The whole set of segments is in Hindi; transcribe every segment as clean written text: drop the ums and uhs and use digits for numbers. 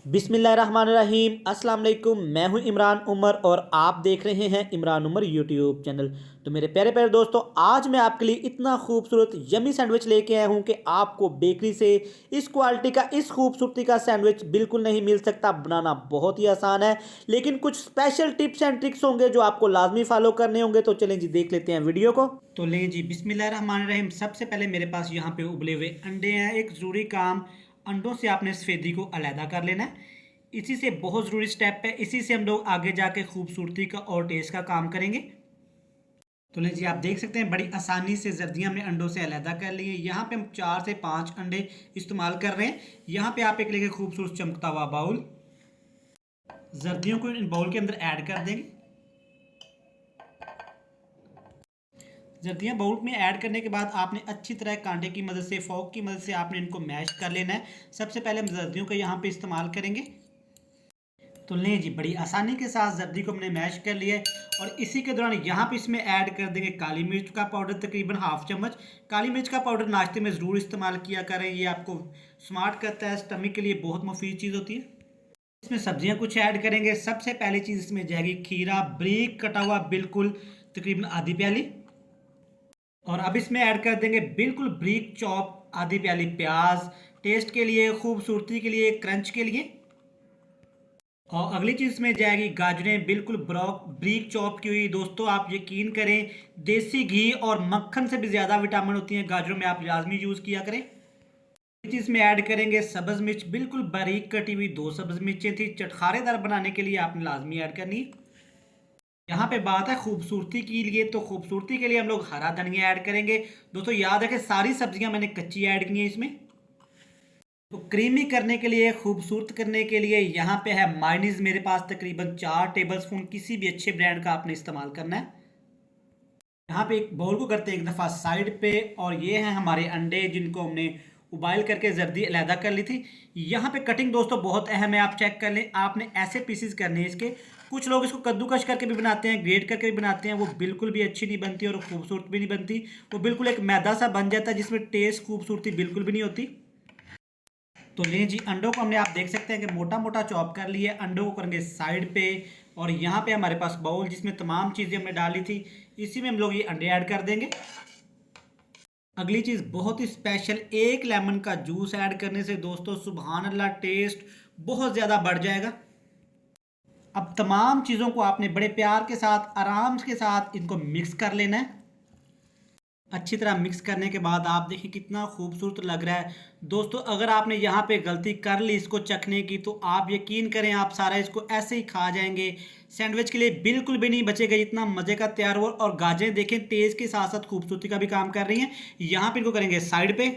बिस्मिल्लाहिर्रहमानिर्रहीम अस्सलाम वालेकुम। मैं हूं इमरान उमर और आप देख रहे हैं इमरान उमर यूट्यूब चैनल। तो मेरे प्यारे प्यारे दोस्तों, आज मैं आपके लिए इतना खूबसूरत यमी सैंडविच लेके आया हूं कि आपको बेकरी से इस क्वालिटी का, इस खूबसूरती का सैंडविच बिल्कुल नहीं मिल सकता। बनाना बहुत ही आसान है, लेकिन कुछ स्पेशल टिप्स एंड ट्रिक्स होंगे जो आपको लाजमी फॉलो करने होंगे। तो चलें जी, देख लेते हैं वीडियो को। तो लें जी, बिस्मिल्लाहिर्रहमानिर्रहीम। सबसे पहले मेरे पास यहाँ पे उबले हुए अंडे हैं। एक ज़रूरी काम, अंडों से आपने सफ़ेदी को अलहदा कर लेना है। इसी से बहुत ज़रूरी स्टेप है, इसी से हम लोग आगे जाके खूबसूरती का और टेस्ट का काम करेंगे। तो ले जी, आप देख सकते हैं बड़ी आसानी से जर्दियाँ हमने अंडों से अलहदा कर लिए। यहाँ पे हम 4 से 5 अंडे इस्तेमाल कर रहे हैं। यहाँ पे आप एक लेके खूबसूरत चमकता हुआ बाउल, जर्दियों को इन बाउल के अंदर ऐड कर देंगे। जर्दियाँ बाउल में ऐड करने के बाद आपने अच्छी तरह कांटे की मदद से, फोक की मदद से आपने इनको मैश कर लेना है। सबसे पहले हम जर्दियों का यहाँ पे इस्तेमाल करेंगे। तो लें जी, बड़ी आसानी के साथ जर्दी को हमने मैश कर लिया है। और इसी के दौरान यहाँ पे इसमें ऐड कर देंगे काली मिर्च का पाउडर, तकरीबन हाफ चम्मच। काली मिर्च का पाउडर नाश्ते में ज़रूर इस्तेमाल किया करें, ये आपको स्मार्ट करता है, स्टमक के लिए बहुत मुफीद चीज़ होती है। इसमें सब्जियां कुछ ऐड करेंगे। सबसे पहली चीज़ इसमें जाएगी खीरा, बारीक कटा हुआ, बिल्कुल तकरीबन आधी प्याली। और अब इसमें ऐड कर देंगे बिल्कुल बारीक चॉप आधी प्याली प्याज, टेस्ट के लिए, खूबसूरती के लिए, क्रंच के लिए। और अगली चीज़ में जाएगी गाजरें, बिल्कुल ब्रीक चॉप की हुई। दोस्तों आप यकीन करें, देसी घी और मक्खन से भी ज़्यादा विटामिन होती हैं गाजरों में, आप लाजमी यूज़ किया करें। इस चीज़ में ऐड करेंगे सब्ज़ मिर्च, बिल्कुल बारीक कटी हुई 2 सब्ज़ मिर्चें थी, चटखारेदार बनाने के लिए आपने लाजमी ऐड करनी है। यहाँ पे बात है खूबसूरती के लिए, तो खूबसूरती के लिए हम लोग हरा धनिया ऐड करेंगे। दोस्तों याद रखें, सारी सब्जियां मैंने कच्ची ऐड की हैं इसमें। तो क्रीमी करने के लिए, खूबसूरत करने के लिए यहाँ पे है मायोनीज मेरे पास तकरीबन 4 टेबलस्पून। किसी भी अच्छे ब्रांड का आपने इस्तेमाल करना है। यहाँ पे एक बाउल को करते हैं एक दफ़ा साइड पे, और ये हैं हमारे अंडे जिनको हमने उबाइल करके जर्दी अलहदा कर ली थी। यहाँ पे कटिंग दोस्तों बहुत अहम है, आप चेक कर लें। आपने ऐसे पीसेस करने हैं इसके। कुछ लोग इसको कद्दूकश करके भी बनाते हैं, ग्रेट करके भी बनाते हैं, वो बिल्कुल भी अच्छी नहीं बनती और खूबसूरत भी नहीं बनती। वो बिल्कुल एक मैदा सा बन जाता है जिसमें टेस्ट, खूबसूरती बिल्कुल भी नहीं होती। तो लें जी, अंडों को हमने, आप देख सकते हैं कि मोटा मोटा चॉप कर लिए। अंडों को करेंगे साइड पे, और यहाँ पे हमारे पास बाउल जिसमें तमाम चीज़ें हमने डाली थी, इसी में हम लोग ये अंडे ऐड कर देंगे। अगली चीज़ बहुत ही स्पेशल, एक लेमन का जूस ऐड करने से दोस्तों सुभान अल्लाह टेस्ट बहुत ज़्यादा बढ़ जाएगा। अब तमाम चीज़ों को आपने बड़े प्यार के साथ, आराम के साथ इनको मिक्स कर लेना है। अच्छी तरह मिक्स करने के बाद आप देखिए कितना खूबसूरत लग रहा है। दोस्तों अगर आपने यहाँ पे गलती कर ली इसको चखने की, तो आप यकीन करें आप सारा इसको ऐसे ही खा जाएंगे। सैंडविच के लिए बिल्कुल भी नहीं बचेगा, इतना मज़े का तैयार हो। और गाजरें देखें टेस्ट के साथ साथ खूबसूरती का भी काम कर रही हैं। यहाँ पे इनको करेंगे साइड पे।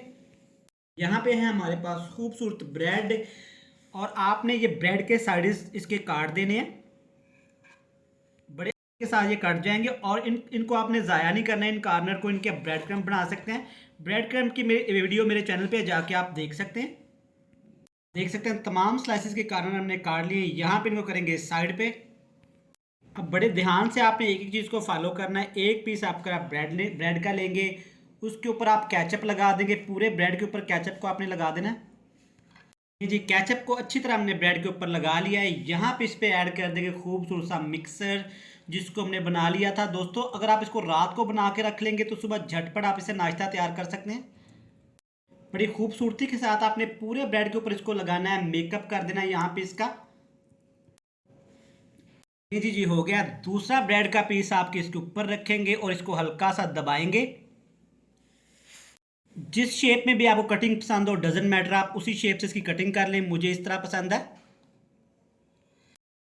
यहाँ पे है हमारे पास खूबसूरत ब्रेड, और आपने ये ब्रेड के साइड्स इसके काट देने हैं, बड़े के साथ ये कट जाएंगे। और इनको आपने ज़ाया नहीं करना है, इन कॉर्नर को इनके ब्रेड क्रम्ब बना सकते हैं। ब्रेड क्रम्ब की मेरी वीडियो मेरे चैनल पे जाके आप देख सकते हैं। देख सकते हैं तमाम स्लाइसेस के कॉर्नर हमने काट लिए। यहाँ पे इनको करेंगे साइड पे। अब बड़े ध्यान से आपने एक एक चीज़ को फॉलो करना है। एक पीस आपका ब्रेड का लेंगे, उसके ऊपर आप केचप लगा देंगे। पूरे ब्रेड के ऊपर केचप को आपने लगा देना है। ये जी, केचप को अच्छी तरह हमने ब्रेड के ऊपर लगा लिया है। यहाँ पे इस पे ऐड कर देंगे खूबसूरत सा मिक्सर जिसको हमने बना लिया था। दोस्तों अगर आप इसको रात को बना के रख लेंगे तो सुबह झटपट आप इसे नाश्ता तैयार कर सकते हैं। बड़ी खूबसूरती के साथ आपने पूरे ब्रेड के ऊपर इसको लगाना है, मेकअप कर देना है यहाँ पे इसका। ये जी हो गया। दूसरा ब्रेड का पीस आपके इसके ऊपर रखेंगे और इसको हल्का सा दबाएंगे। जिस शेप में भी आपको कटिंग पसंद हो, डजंट मैटर, आप उसी शेप से इसकी कटिंग कर लें। मुझे इस तरह पसंद है।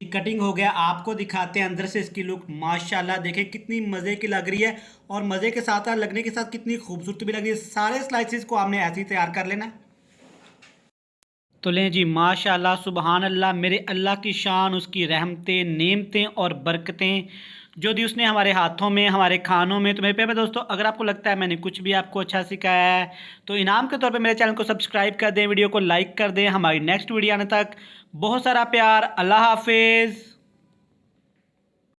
कटिंग हो गया, आपको दिखाते हैं अंदर से इसकी लुक। माशाल्लाह देखें कितनी मज़े की लग रही है, और मज़े के साथ लगने के साथ कितनी खूबसूरत भी लग रही है। सारे स्लाइसेस को आपने ऐसे ही तैयार कर लेना। तो लें जी, माशाल्लाह सुबहान अल्लाह, मेरे अल्लाह की शान, उसकी रहमतें, नेमतें और बरकतें जो दी उसने हमारे हाथों में, हमारे खानों में। तो मेरे प्यारे दोस्तों, अगर आपको लगता है मैंने कुछ भी आपको अच्छा सिखाया है, तो इनाम के तौर पे मेरे चैनल को सब्सक्राइब कर दें, वीडियो को लाइक कर दें। हमारी नेक्स्ट वीडियो आने तक बहुत सारा प्यार। अल्लाह हाफिज़।